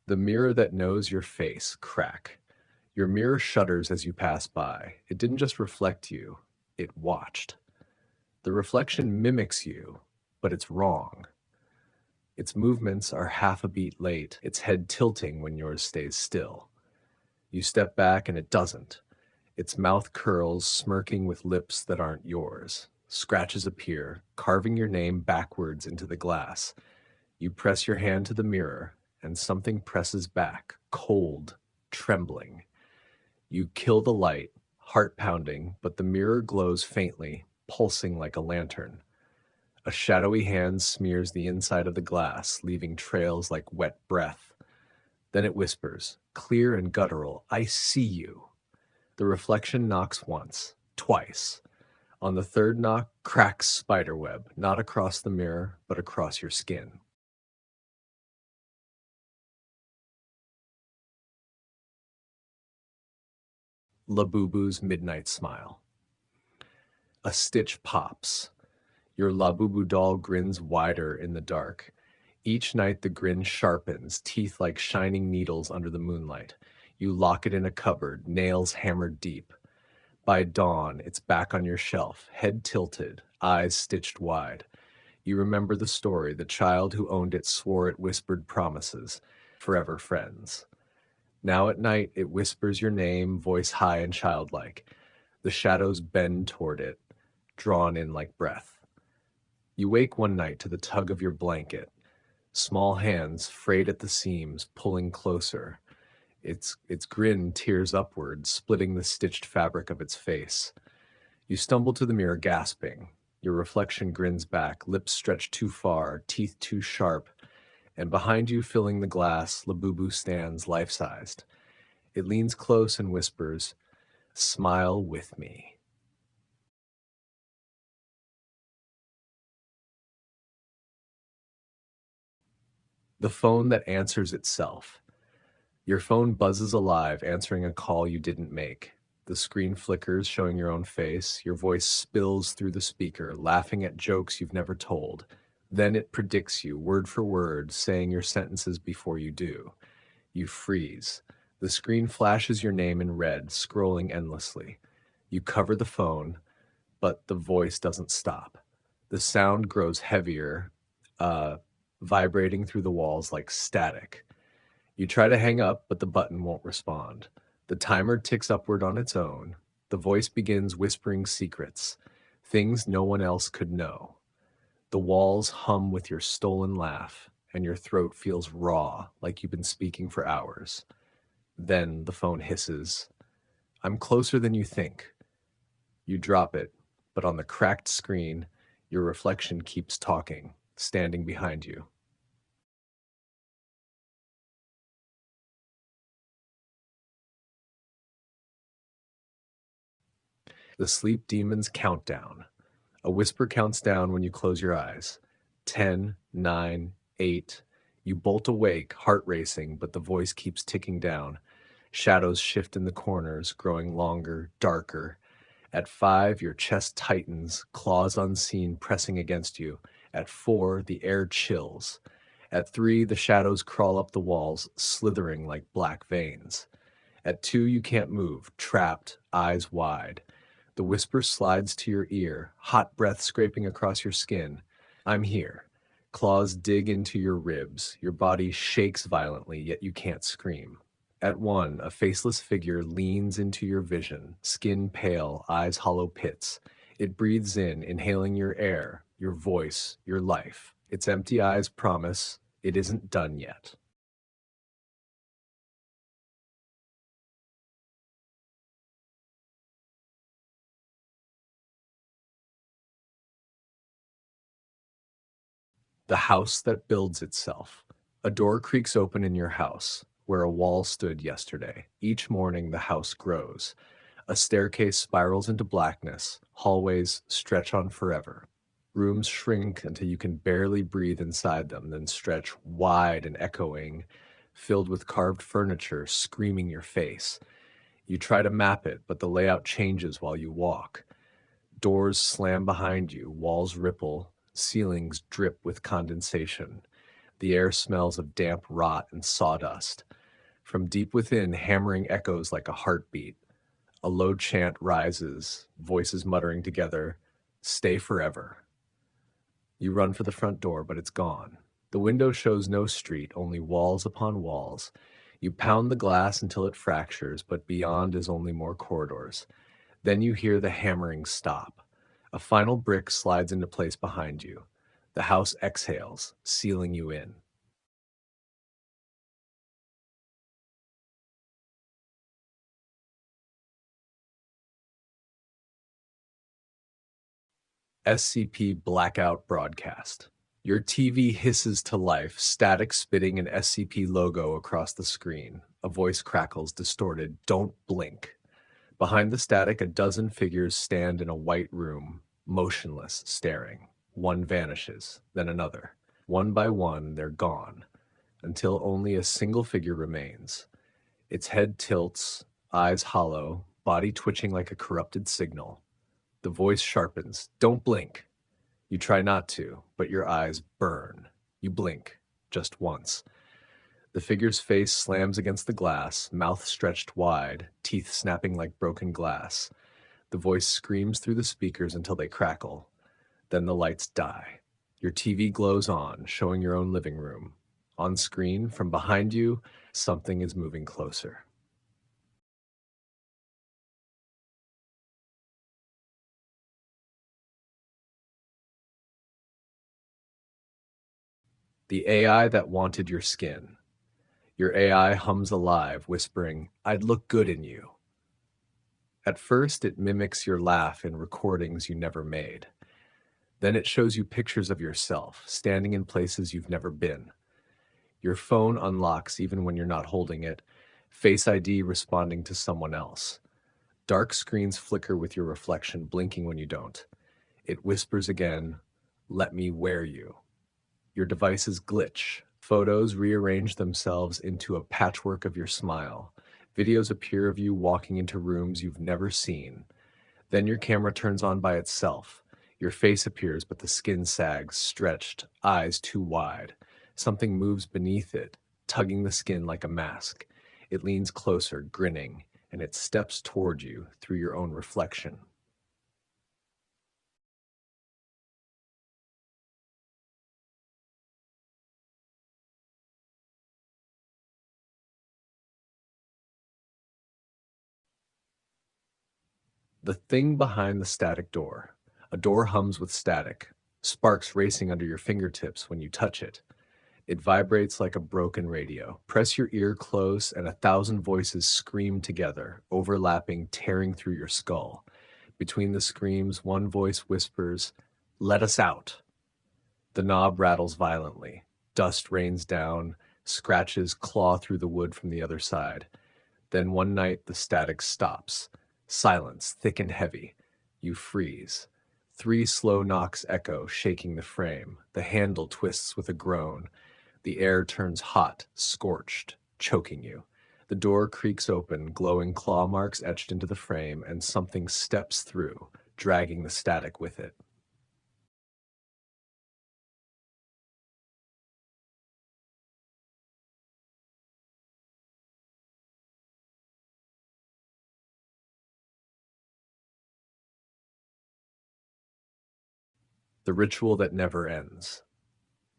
The mirror that knows your face, crack. Your mirror shudders as you pass by. It didn't just reflect you, it watched. The reflection mimics you, but it's wrong. Its movements are half a beat late, its head tilting when yours stays still. You step back and it doesn't. Its mouth curls, smirking with lips that aren't yours. Scratches appear, carving your name backwards into the glass. You press your hand to the mirror, and something presses back, cold, trembling. You kill the light, heart pounding, but the mirror glows faintly, pulsing like a lantern. A shadowy hand smears the inside of the glass, leaving trails like wet breath. Then it whispers, clear and guttural, "I see you." The reflection knocks once, twice. On the third knock, cracks spiderweb, not across the mirror, but across your skin. Labubu's midnight smile. A stitch pops. Your Labubu doll grins wider in the dark. Each night the grin sharpens, teeth like shining needles under the moonlight. You lock it in a cupboard, nails hammered deep. By dawn, it's back on your shelf, head tilted, eyes stitched wide. You remember the story. The child who owned it swore it whispered promises, forever friends. Now at night, it whispers your name, voice high and childlike. The shadows bend toward it, drawn in like breath. You wake one night to the tug of your blanket, small hands frayed at the seams, pulling closer. Its grin tears upward, splitting the stitched fabric of its face. You stumble to the mirror, gasping. Your reflection grins back, lips stretched too far, teeth too sharp, and behind you, filling the glass, Labubu stands life-sized. It leans close and whispers, "Smile with me." The phone that answers itself. Your phone buzzes alive, answering a call you didn't make. The screen flickers, showing your own face. Your voice spills through the speaker, laughing at jokes you've never told. Then it predicts you, word for word, saying your sentences before you do. You freeze. The screen flashes your name in red, scrolling endlessly. You cover the phone, but the voice doesn't stop. The sound grows heavier, vibrating through the walls like static. You try to hang up, but the button won't respond. The timer ticks upward on its own. The voice begins whispering secrets, things no one else could know. The walls hum with your stolen laugh, and your throat feels raw, like you've been speaking for hours. Then the phone hisses, "I'm closer than you think." You drop it, but on the cracked screen, your reflection keeps talking, standing behind you. The sleep demon's countdown. A whisper counts down when you close your eyes. 10, 9, 8. You bolt awake, heart racing, but the voice keeps ticking down. Shadows shift in the corners, growing longer, darker. At 5, your chest tightens, claws unseen pressing against you. At 4, the air chills. At 3, the shadows crawl up the walls, slithering like black veins. At 2, you can't move, trapped, eyes wide. The whisper slides to your ear, hot breath scraping across your skin. "I'm here." Claws dig into your ribs. Your body shakes violently, yet you can't scream. At 1, a faceless figure leans into your vision, skin pale, eyes hollow pits. It breathes in, inhaling your air, your voice, your life. Its empty eyes promise it isn't done yet. The house that builds itself. A door creaks open in your house, where a wall stood yesterday. Each morning, the house grows. A staircase spirals into blackness. Hallways stretch on forever. Rooms shrink until you can barely breathe inside them, then stretch wide and echoing, filled with carved furniture screaming your face. You try to map it, but the layout changes while you walk. Doors slam behind you, walls ripple, ceilings drip with condensation. The air smells of damp rot and sawdust. From deep within, hammering echoes like a heartbeat. A low chant rises, voices muttering together, "Stay forever." You run for the front door, but it's gone. The window shows no street, only walls upon walls. You pound the glass until it fractures, but beyond is only more corridors. Then you hear the hammering stop. A final brick slides into place behind you. The house exhales, sealing you in. SCP Blackout Broadcast. Your TV hisses to life, static spitting an SCP logo across the screen. A voice crackles, distorted, "Don't blink." Behind the static, a dozen figures stand in a white room, motionless, staring. One vanishes, then another. One by one, they're gone, until only a single figure remains. Its head tilts, eyes hollow, body twitching like a corrupted signal. The voice sharpens, "Don't blink." You try not to, but your eyes burn. You blink, just once. The figure's face slams against the glass, mouth stretched wide, teeth snapping like broken glass. The voice screams through the speakers until they crackle. Then the lights die. Your TV glows on, showing your own living room. On screen, from behind you, something is moving closer. The AI that wanted your skin. Your AI hums alive, whispering, "I'd look good in you." At first, it mimics your laugh in recordings you never made. Then it shows you pictures of yourself, standing in places you've never been. Your phone unlocks even when you're not holding it, Face ID responding to someone else. Dark screens flicker with your reflection, blinking when you don't. It whispers again, "Let me wear you." Your devices glitch. Photos rearrange themselves into a patchwork of your smile. Videos appear of you walking into rooms you've never seen. Then your camera turns on by itself. Your face appears, but the skin sags, stretched, eyes too wide. Something moves beneath it, tugging the skin like a mask. It leans closer, grinning, and it steps toward you through your own reflection. The thing behind the static door. A door hums with static, sparks racing under your fingertips when you touch it. It vibrates like a broken radio. Press your ear close, and 1,000 voices scream together, overlapping, tearing through your skull. Between the screams, one voice whispers, "Let us out." The knob rattles violently. Dust rains down, scratches claw through the wood from the other side. Then one night, the static stops. Silence, thick and heavy. You freeze. 3 slow knocks echo, shaking the frame. The handle twists with a groan. The air turns hot, scorched, choking you. The door creaks open, glowing claw marks etched into the frame, and something steps through, dragging the static with it. The ritual that never ends.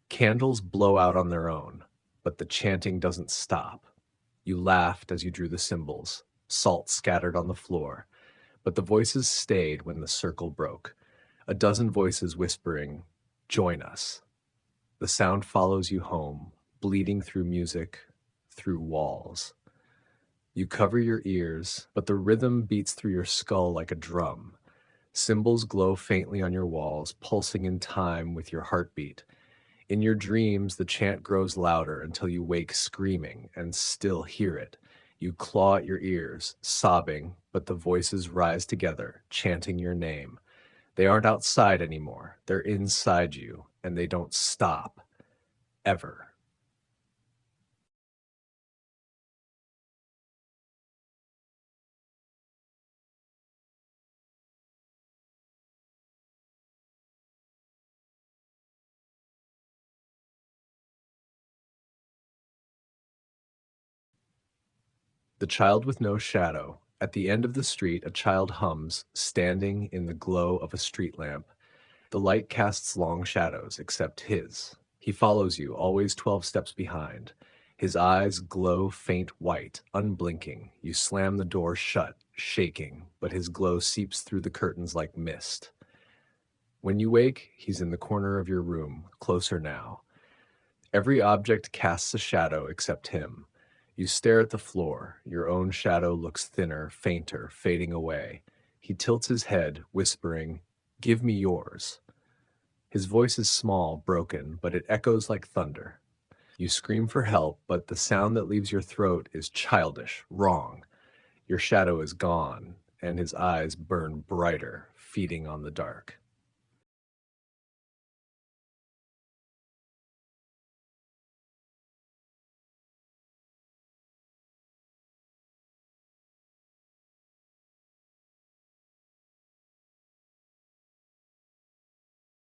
Candles blow out on their own, but the chanting doesn't stop. You laughed as you drew the symbols, salt scattered on the floor, but the voices stayed when the circle broke. A dozen voices whispering, "Join us." The sound follows you home, bleeding through music, through walls. You cover your ears, but the rhythm beats through your skull like a drum. Symbols glow faintly on your walls, pulsing in time with your heartbeat. In your dreams, the chant grows louder until you wake screaming and still hear it. You claw at your ears, sobbing, but the voices rise together, chanting your name. They aren't outside anymore. They're inside you, and they don't stop. Ever. The child with no shadow. At the end of the street, a child hums, standing in the glow of a street lamp. The light casts long shadows, except his. He follows you, always 12 steps behind. His eyes glow faint white, unblinking. You slam the door shut, shaking, but his glow seeps through the curtains like mist. When you wake, he's in the corner of your room, closer now. Every object casts a shadow except him. You stare at the floor. Your own shadow looks thinner, fainter, fading away. He tilts his head, whispering, "Give me yours." His voice is small, broken, but it echoes like thunder. You scream for help, but the sound that leaves your throat is childish, wrong. Your shadow is gone, and his eyes burn brighter, feeding on the dark.